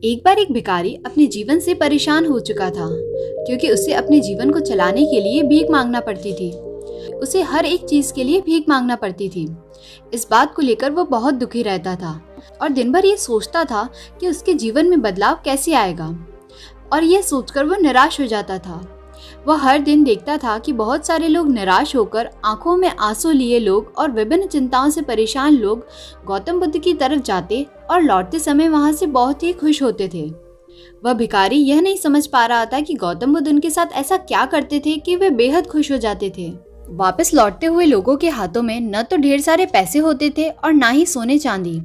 एक बार एक भिखारी अपने जीवन से परेशान हो चुका था, क्योंकि उसे अपने जीवन को चलाने के लिए भीख मांगना पड़ती थी। उसे हर एक चीज के लिए भीख मांगना पड़ती थी। इस बात को लेकर वो बहुत दुखी रहता था और दिन भर ये सोचता था कि उसके जीवन में बदलाव कैसे आएगा। और यह सोचकर वो निराश हो जाता था। वह हर दिन देखता था कि बहुत सारे लोग निराश होकर, आंखों में आंसू लिए लोग और विभिन्न चिंताओं से परेशान लोग गौतम बुद्ध की तरफ जाते और लौटते समय वहां से बहुत ही खुश होते थे। वह भिखारी यह नहीं समझ पा रहा था कि गौतम बुद्ध उनके साथ ऐसा क्या करते थे कि वे बेहद खुश हो जाते थे। वापस लौटते हुए लोगों के हाथों में न तो ढेर सारे पैसे होते थे और ना ही सोने चांदी।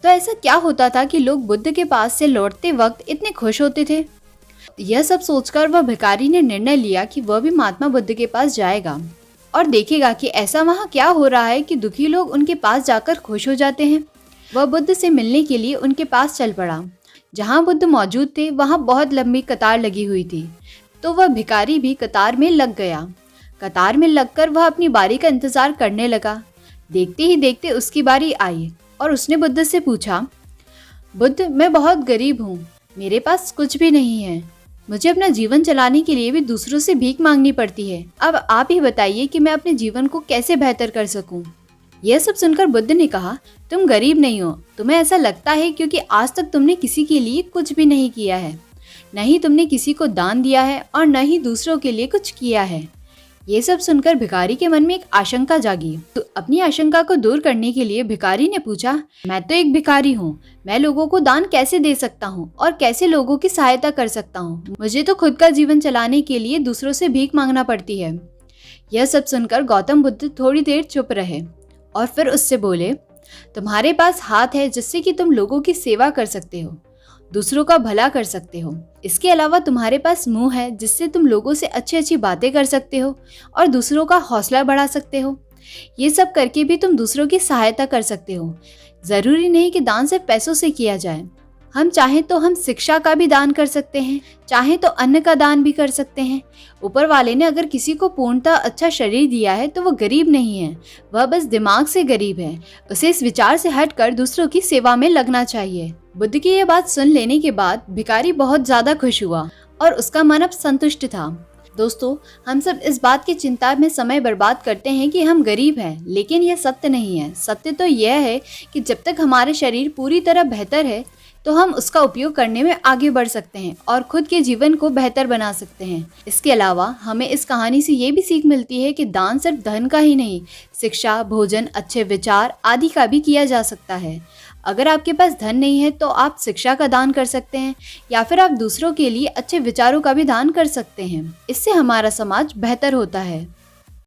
तो ऐसा क्या होता था कि लोग बुद्ध के पास से लौटते वक्त इतने खुश होते थे? यह सब सोचकर वह भिखारी ने निर्णय लिया कि वह भी महात्मा बुद्ध के पास जाएगा और देखेगा कि ऐसा वहाँ क्या हो रहा है कि दुखी लोग उनके पास जाकर खुश हो जाते हैं। वह बुद्ध से मिलने के लिए उनके पास चल पड़ा। जहाँ बुद्ध मौजूद थे वहाँ बहुत लंबी कतार लगी हुई थी, तो वह भिखारी भी कतार में लग गया। कतार में लगकर वह अपनी बारी का इंतजार करने लगा। देखते ही देखते उसकी बारी आई और उसने बुद्ध से पूछा, बुद्ध, मैं बहुत गरीब हूँ, मेरे पास कुछ भी नहीं है। मुझे अपना जीवन चलाने के लिए भी दूसरों से भीख मांगनी पड़ती है। अब आप ही बताइए कि मैं अपने जीवन को कैसे बेहतर कर सकूं। यह सब सुनकर बुद्ध ने कहा, तुम गरीब नहीं हो, तुम्हें ऐसा लगता है क्योंकि आज तक तुमने किसी के लिए कुछ भी नहीं किया है, न ही तुमने किसी को दान दिया है और न ही दूसरों के लिए कुछ किया है। ये सब सुनकर भिखारी के मन में एक आशंका जागी। तो अपनी आशंका को दूर करने के लिए भिखारी ने पूछा, मैं तो एक भिखारी हूँ, मैं लोगों को दान कैसे दे सकता हूँ और कैसे लोगों की सहायता कर सकता हूँ? मुझे तो खुद का जीवन चलाने के लिए दूसरों से भीख मांगना पड़ती है। यह सब सुनकर गौतम बुद्ध थोड़ी देर चुप रहे और फिर उससे बोले, तुम्हारे पास हाथ है जिससे कि तुम लोगों की सेवा कर सकते हो, दूसरों का भला कर सकते हो। इसके अलावा तुम्हारे पास मुंह है जिससे तुम लोगों से अच्छी अच्छी बातें कर सकते हो और दूसरों का हौसला बढ़ा सकते हो। ये सब करके भी तुम दूसरों की सहायता कर सकते हो। जरूरी नहीं कि दान सिर्फ पैसों से किया जाए। हम चाहें तो हम शिक्षा का भी दान कर सकते हैं, चाहें तो अन्न का दान भी कर सकते हैं। ऊपर वाले ने अगर किसी को पूर्णतः अच्छा शरीर दिया है तो वह गरीब नहीं है, वह बस दिमाग से गरीब है। उसे इस विचार से हटकर दूसरों की सेवा में लगना चाहिए। बुद्ध की यह बात सुन लेने के बाद भिखारी बहुत ज्यादा खुश हुआ और उसका मन अब संतुष्ट था। दोस्तों, हम सब इस बात की चिंता में समय बर्बाद करते हैं कि हम गरीब हैं, लेकिन यह सत्य नहीं है। सत्य तो यह है कि जब तक हमारे शरीर पूरी तरह बेहतर है तो हम उसका उपयोग करने में आगे बढ़ सकते हैं और खुद के जीवन को बेहतर बना सकते हैं। इसके अलावा हमें इस कहानी से ये भी सीख मिलती है कि दान सिर्फ धन का ही नहीं, शिक्षा, भोजन, अच्छे विचार आदि का भी किया जा सकता है। अगर आपके पास धन नहीं है तो आप शिक्षा का दान कर सकते हैं या फिर आप दूसरों के लिए अच्छे विचारों का भी दान कर सकते हैं। इससे हमारा समाज बेहतर होता है।